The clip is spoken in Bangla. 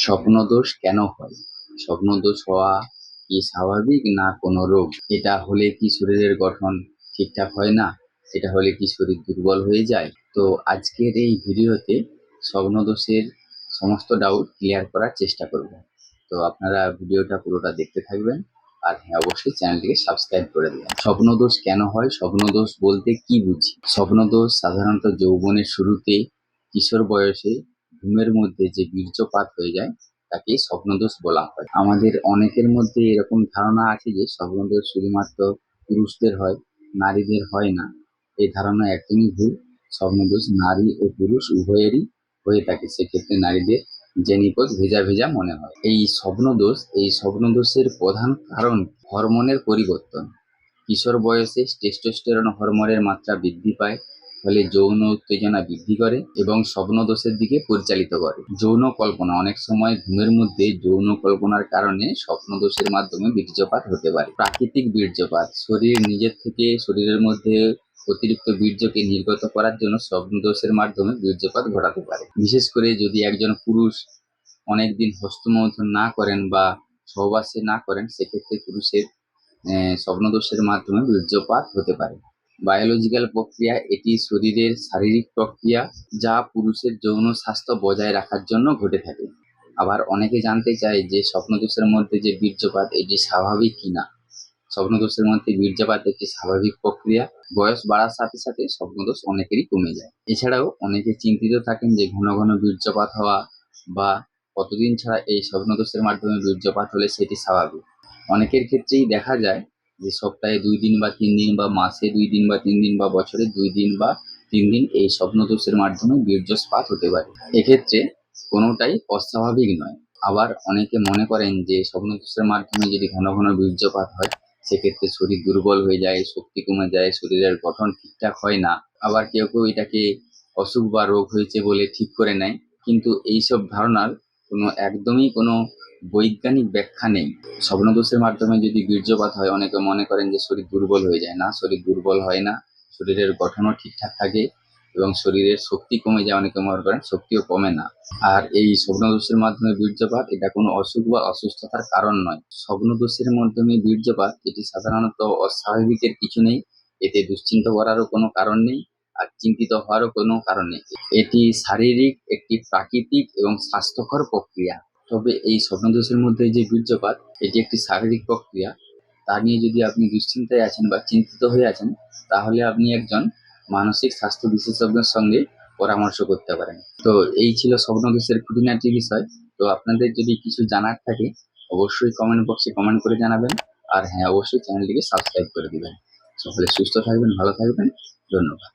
স্বপ্নদোষ কেন হয়? স্বপ্নদোষ হওয়া কি স্বাভাবিক না কোনো রোগ? এটা হলে কি শরীরের গঠন ঠিকঠাক হয় না? এটা হলে কি শরীর দুর্বল হয়ে যায়? তো আজকের এই ভিডিওতে স্বপ্নদোষের সমস্ত ডাউট ক্লিয়ার করার চেষ্টা করব। তো আপনারা ভিডিওটা পুরোটা দেখতে থাকবেন। আর হ্যাঁ, অবশ্যই চ্যানেলটিকে সাবস্ক্রাইব করে দেবেন। স্বপ্নদোষ কেন হয়? স্বপ্নদোষ বলতে কি বুঝি? স্বপ্নদোষ সাধারণত যৌবনের শুরুতে, কিশোর বয়সে ঘুমের মধ্যে যে বীর্যপাত হয়ে যায় তাকে স্বপ্নদোষ বলা হয়। আমাদের অনেকের মধ্যে এরকম ধারণা আছে যে স্বপ্নদোষ শুধুমাত্র পুরুষদের হয়, নারীদের হয় না। এই ধারণা একদমই ভুল। স্বপ্নদোষ নারী ও পুরুষ উভয়েরই হয়ে থাকে। সেক্ষেত্রে নারীদের জেনিপদ ভেজা ভেজা মনে হয়। এই স্বপ্নদোষের প্রধান কারণ হরমোনের পরিবর্তন। কিশোর বয়সে টেস্টোস্টেরন হরমোনের মাত্রা বৃদ্ধি পায়, ফলে যৌন উত্তেজনা বৃদ্ধি করে এবং স্বপ্নদোষের দিকে পরিচালিত করে। যৌন কল্পনা, অনেক সময় ঘুমের মধ্যে যৌন কল্পনার কারণে স্বপ্নদোষের মাধ্যমে বীর্যপাত হতে পারে। প্রাকৃতিক বীর্যপাত, শরীর নিজের থেকে শরীরের মধ্যে অতিরিক্ত বীর্যকে নির্গত করার জন্য স্বপ্নদোষের মাধ্যমে বীর্যপাত ঘটাতে পারে। বিশেষ করে যদি একজন পুরুষ অনেকদিন হস্তমৈথুন না করেন বা সহবাসে না করেন, সেক্ষেত্রে পুরুষের স্বপ্নদোষের মাধ্যমে বীর্যপাত হতে পারে। বায়োলজিক্যাল প্রক্রিয়া, এটি শরীরের শারীরিক প্রক্রিয়া যা পুরুষের যৌন স্বাস্থ্য বজায় রাখার জন্য ঘটে থাকে। আবার অনেকে জানতে চায় যে স্বপ্নদোষের মধ্যে যে বীর্যপাত এটি স্বাভাবিক কিনা। স্বপ্নদোষের মধ্যে বীর্যপাত একটি স্বাভাবিক প্রক্রিয়া। বয়স বাড়ার সাথে সাথে স্বপ্নদোষ অনেকেরই কমে যায়। এছাড়াও অনেকে চিন্তিত থাকেন যে ঘন ঘন বীর্যপাত হওয়া বা কতদিন ছাড়া এই স্বপ্নদোষের মাধ্যমে বীর্যপাত হলে সেটি স্বাভাবিক। অনেকের ক্ষেত্রেই দেখা যায় যে সপ্তাহে 2 দিন বা 3 দিন বা মাসে 2 দিন বা 3 দিন বা বছরে 2 দিন বা 3 দিন এই স্বপ্নদোষের মাধ্যমে বীর্যস্পাত হতে পারে। এক্ষেত্রে কোনোটাই অস্বাভাবিক নয়। আবার অনেকে মনে করেন যে স্বপ্নদোষের মাধ্যমে যদি ঘন ঘন বীর্যপাত হয়, সেক্ষেত্রে শরীর দুর্বল হয়ে যায়, শক্তি কমে যায়, শরীরের গঠন ঠিকঠাক হয় না। আবার কেউ কেউ এটাকে অসুখ বা রোগ হয়েছে বলে ঠিক করে নেয়। কিন্তু এইসব ধারণার একদমই কোনো বৈজ্ঞানিক ব্যাখ্যা নেই। স্বপ্নদোষের মাধ্যমে যদি বীর্যপাত হয়, অনেকে মনে করেন যে শরীর দুর্বল হয়ে যায়। না, শরীর দুর্বল হয় না, শরীরের গঠনও ঠিকঠাক থাকে এবং শরীরের শক্তি কমে যায়। অনেকে মনে করেন শক্তিও কমে না। আর এই স্বপ্নদোষের মাধ্যমে বীর্যপাত এটা কোনো অসুখ বা অসুস্থতার কারণ নয়। স্বপ্নদোষের মাধ্যমে বীর্যপাত এটি সাধারণত অস্বাভাবিকের কিছু নেই। এতে দুশ্চিন্তা করারও কোনো কারণ নেই, আর চিন্তিত হওয়ারও কোনো কারণ নেই। এটি শারীরিক একটি প্রাকৃতিক এবং স্বাস্থ্যকর প্রক্রিয়া। তবে এই স্বপ্নদোষের মধ্যে যে বীর্যপাত এটি একটি শারীরিক প্রক্রিয়া। তা নিয়ে যদি আপনি দুশ্চিন্তায় আছেন বা চিন্তিত হয়ে আছেন, তাহলে আপনি একজন মানসিক স্বাস্থ্য বিশেষজ্ঞের সঙ্গে পরামর্শ করতে পারেন। তো এই ছিল স্বপ্নদোষের খুঁটিনাটি বিষয়। তো আপনাদের যদি কিছু জানার থাকে, অবশ্যই কমেন্ট বক্সে কমেন্ট করে জানাবেন। আর হ্যাঁ, অবশ্যই চ্যানেলটিকে সাবস্ক্রাইব করে দিবেন। সকলে সুস্থ থাকবেন, ভালো থাকবেন। ধন্যবাদ।